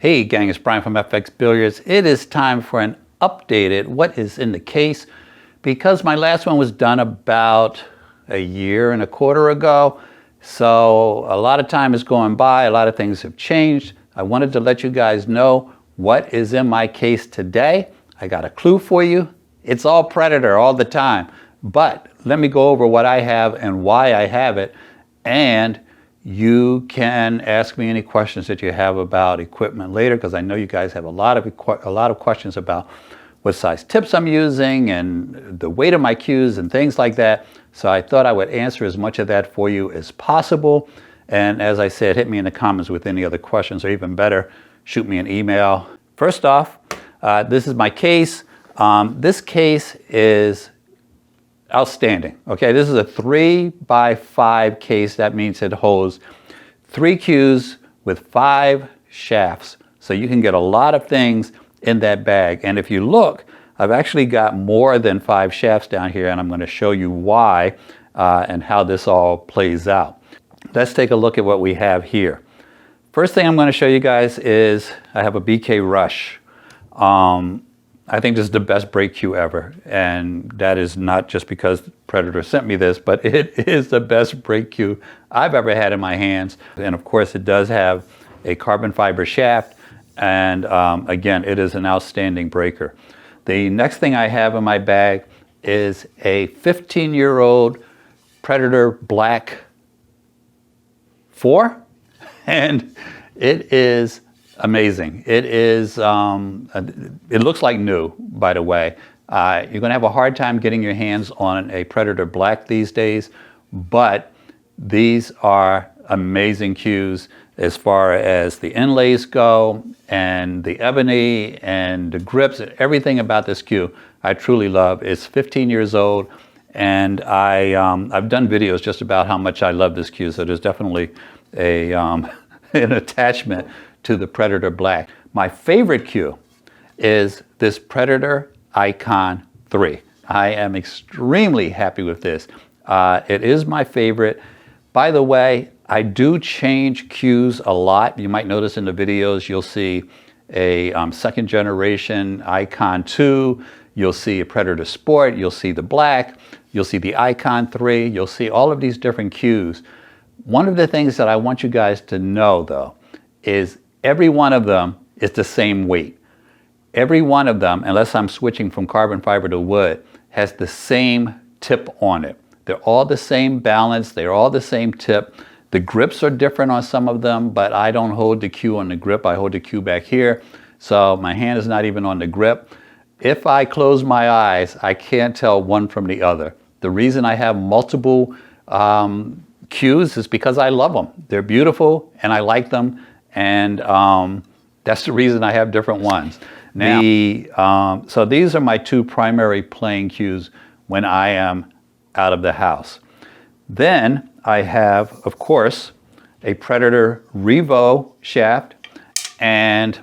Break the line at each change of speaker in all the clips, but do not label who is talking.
Hey gang, it's Bryan from FXBilliards. It is time for an updated what is in the case. Because my last one was done about a year and a quarter ago, so a lot of time is going by, a lot of things have changed. I wanted to let you guys know what is in my case today. I got a clue for you. It's all Predator all the time, but let me go over what I have and why I have it, and you can ask me any questions that you have about equipment later, because I know you guys have a lot of questions about what size tips I'm using and the weight of my cues and things like that. So I thought I would answer as much of that for you as possible. And as I said, hit me in the comments with any other questions, or even better, shoot me an email. First off, this is my case. This case is outstanding. Okay, this is a 3x5 case. That means it holds 3 cues with 5 shafts. So you can get a lot of things in that bag. And if you look, I've actually got more than 5 shafts down here, and I'm going to show you why and how this all plays out. Let's take a look at what we have here. First thing I'm going to show you guys is I have a BK Rush. I think this is the best break cue ever, and that is not just because Predator sent me this, but it is the best break cue I've ever had in my hands. And of course it does have a carbon fiber shaft, and again, it is an outstanding breaker. The next thing I have in my bag is a 15-year-old Predator Black 4, and it is amazing. It is, it looks like new, by the way. You're going to have a hard time getting your hands on a Predator Black these days, but these are amazing cues as far as the inlays go, and the ebony and the grips, everything about this cue I truly love. It's 15 years old, and I've done videos just about how much I love this cue, so there's definitely a, an attachment to the Predator Black. My favorite cue is this Predator Icon 3. I am extremely happy with this. It is my favorite. By the way, I do change cues a lot. You might notice in the videos you'll see a second generation Icon 2, you'll see a Predator Sport, you'll see the Black, you'll see the Icon 3, you'll see all of these different cues. One of the things that I want you guys to know though is every one of them is the same weight. Every one of them, unless I'm switching from carbon fiber to wood, has the same tip on it. They're all the same balance, they're all the same tip. The grips are different on some of them, but I don't hold the cue on the grip, I hold the cue back here. So my hand is not even on the grip. If I close my eyes, I can't tell one from the other. The reason I have multiple cues is because I love them. They're beautiful and I like them. And that's the reason I have different ones. Now, so these are my 2 primary playing cues when I am out of the house. Then I have, of course, a Predator Revo shaft. And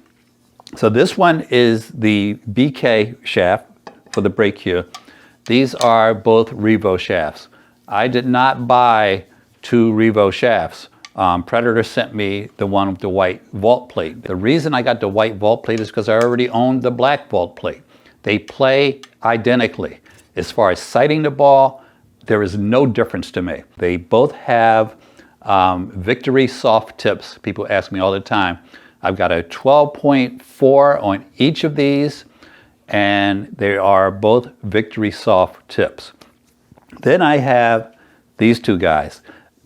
so this one is the BK shaft for the break cue. These are both Revo shafts. I did not buy 2 Revo shafts. Predator sent me the one with the white vault plate. The reason I got the white vault plate is because I already owned the black vault plate. They play identically. As far as sighting the ball, there is no difference to me. They both have Victory soft tips. People ask me all the time. I've got a 12.4 on each of these, and they are both Victory soft tips. Then I have these 2 guys.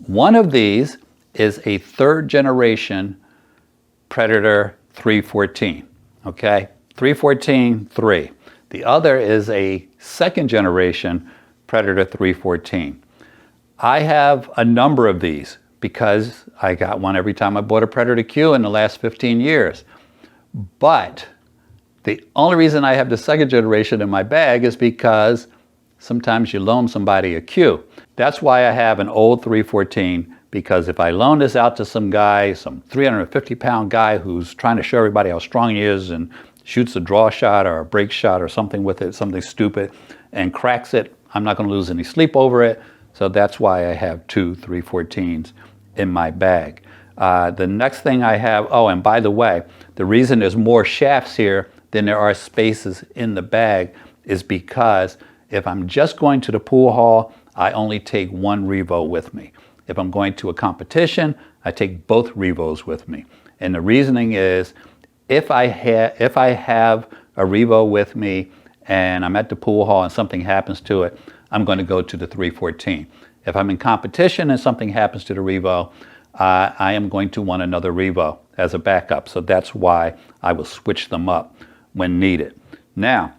One of these is a 3rd generation Predator 314, okay? 314-3. The other is a 2nd generation Predator 314. I have a number of these because I got one every time I bought a Predator cue in the last 15 years. But the only reason I have the 2nd generation in my bag is because sometimes you loan somebody a cue. That's why I have an old 314, because if I loan this out to some guy, some 350-pound guy who's trying to show everybody how strong he is and shoots a draw shot or a break shot or something with it, something stupid, and cracks it, I'm not going to lose any sleep over it. So that's why I have 2 314s in my bag. The next thing I have, oh, and by the way, the reason there's more shafts here than there are spaces in the bag is because if I'm just going to the pool hall, I only take one Revo with me. If I'm going to a competition, I take both Revos with me. And the reasoning is, if I have a Revo with me and I'm at the pool hall and something happens to it, I'm going to go to the 314. If I'm in competition and something happens to the Revo, I am going to want another Revo as a backup. So that's why I will switch them up when needed. Now,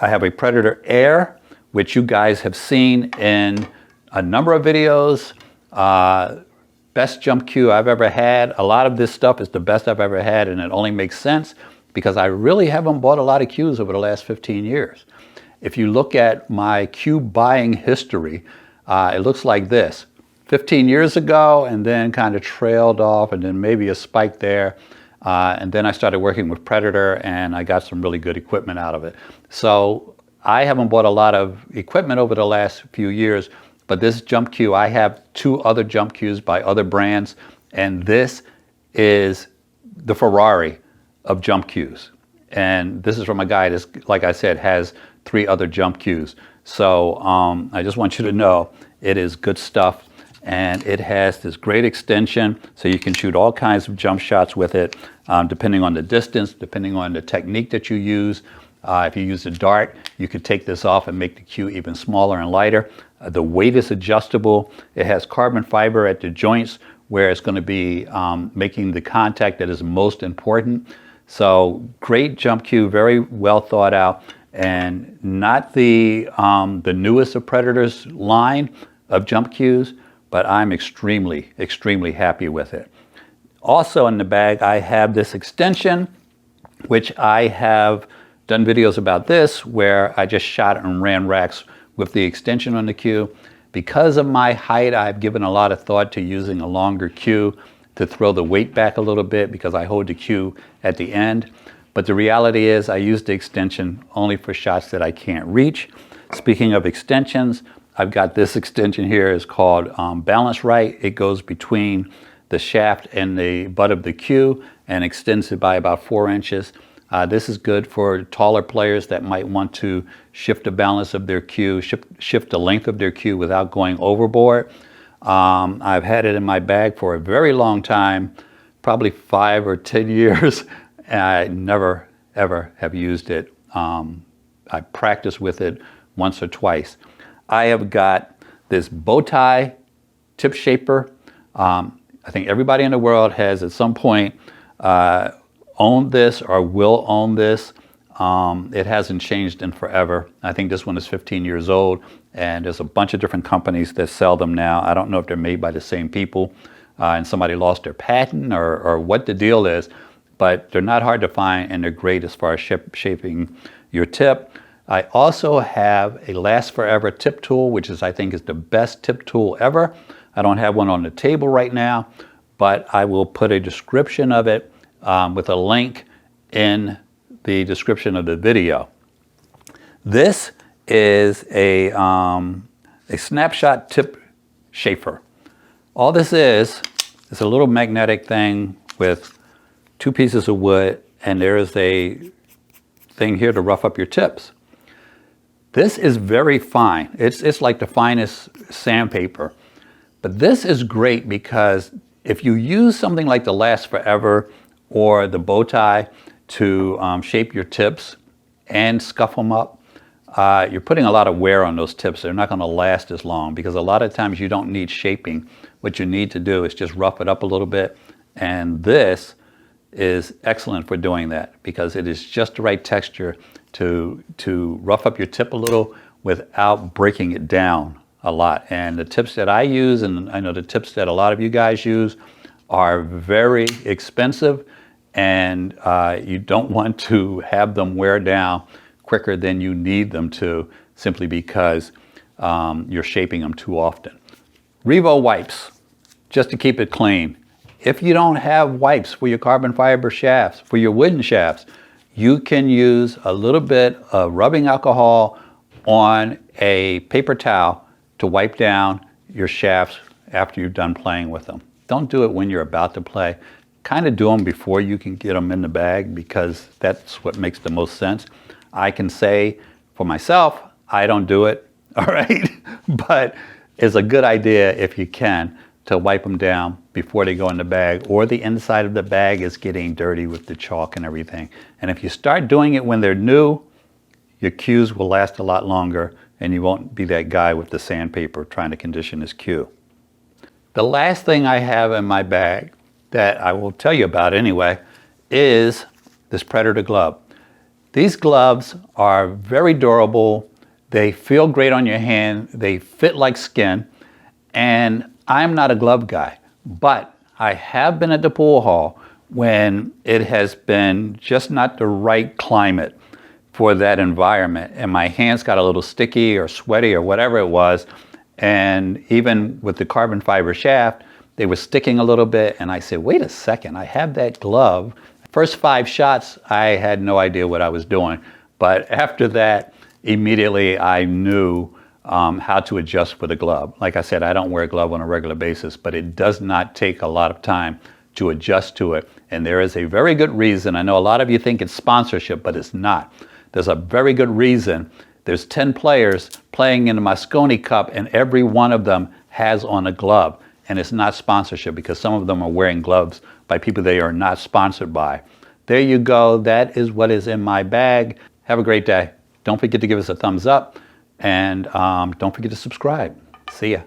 I have a Predator Air, which you guys have seen in a number of videos. Best jump cue I've ever had. A lot of this stuff is the best I've ever had, and it only makes sense because I really haven't bought a lot of cues over the last 15 years. If you look at my cue buying history, it looks like this. 15 years ago, and then kind of trailed off, and then maybe a spike there. And then I started working with Predator, and I got some really good equipment out of it. So I haven't bought a lot of equipment over the last few years, but this jump cue, I have 2 other jump cues by other brands, and this is the Ferrari of jump cues. And this is from a guy that, like I said, has 3 other jump cues. So I just want you to know it is good stuff. And it has this great extension, so you can shoot all kinds of jump shots with it, depending on the distance, depending on the technique that you use. If you use a dart, you could take this off and make the cue even smaller and lighter. The weight is adjustable. It has carbon fiber at the joints where it's going to be making the contact that is most important. So great jump cue, very well thought out, and not the newest of Predator's line of jump cues, but I'm extremely, extremely happy with it. Also in the bag, I have this extension, which I have done videos about this, where I just shot and ran racks with the extension on the cue. Because of my height, I've given a lot of thought to using a longer cue to throw the weight back a little bit, because I hold the cue at the end. But the reality is I use the extension only for shots that I can't reach. Speaking of extensions, I've got this extension here. It's called Balance Right. It goes between the shaft and the butt of the cue and extends it by about 4 inches. This is good for taller players that might want to shift the balance of their cue, shift the length of their cue without going overboard. I've had it in my bag for a very long time, probably 5 or 10 years, and I never, ever have used it. I practiced with it once or twice. I have got this bow tie tip shaper. I think everybody in the world has at some point owned this or will own this. It hasn't changed in forever. I think this one is 15 years old, and there's a bunch of different companies that sell them now. I don't know if they're made by the same people and somebody lost their patent or what the deal is, but they're not hard to find, and they're great as far as shaping your tip. I also have a Last Forever tip tool, which I think is the best tip tool ever. I don't have one on the table right now, but I will put a description of it with a link in the description of the video. This is a snapshot tip shaper. All this is a little magnetic thing with 2 pieces of wood, and there is a thing here to rough up your tips. This is very fine. It's like the finest sandpaper. But this is great because if you use something like the Last Forever or the bow tie to shape your tips and scuff them up, you're putting a lot of wear on those tips. They're not going to last as long, because a lot of times you don't need shaping. What you need to do is just rough it up a little bit. And this is excellent for doing that, because it is just the right texture to rough up your tip a little without breaking it down a lot. And the tips that I use, and I know the tips that a lot of you guys use, are very expensive, and you don't want to have them wear down quicker than you need them to, simply because you're shaping them too often. Revo wipes, just to keep it clean. If you don't have wipes for your carbon fiber shafts, for your wooden shafts, you can use a little bit of rubbing alcohol on a paper towel to wipe down your shafts after you're done playing with them. don't do it when you're about to play. Kind of do them before you can get them in the bag, because that's what makes the most sense. I can say for myself, I don't do it, all right? But it's a good idea, if you can, to wipe them down before they go in the bag, or the inside of the bag is getting dirty with the chalk and everything. And if you start doing it when they're new, your cues will last a lot longer, and you won't be that guy with the sandpaper trying to condition his cue. The last thing I have in my bag that I will tell you about anyway is this Predator glove. These gloves are very durable. They feel great on your hand. They fit like skin. And I'm not a glove guy, but I have been at the pool hall when it has been just not the right climate for that environment, and my hands got a little sticky or sweaty or whatever it was, and even with the carbon fiber shaft, they were sticking a little bit, and I said, wait a second, I have that glove. First 5 shots, I had no idea what I was doing, but after that, immediately I knew how to adjust with a glove. Like I said, I don't wear a glove on a regular basis, but it does not take a lot of time to adjust to it, and there is a very good reason. I know a lot of you think it's sponsorship, but it's not. There's a very good reason. There's 10 players playing in the Mosconi Cup, and every one of them has on a glove. And it's not sponsorship, because some of them are wearing gloves by people they are not sponsored by. There you go. That is what is in my bag. Have a great day. Don't forget to give us a thumbs up, and don't forget to subscribe. See ya.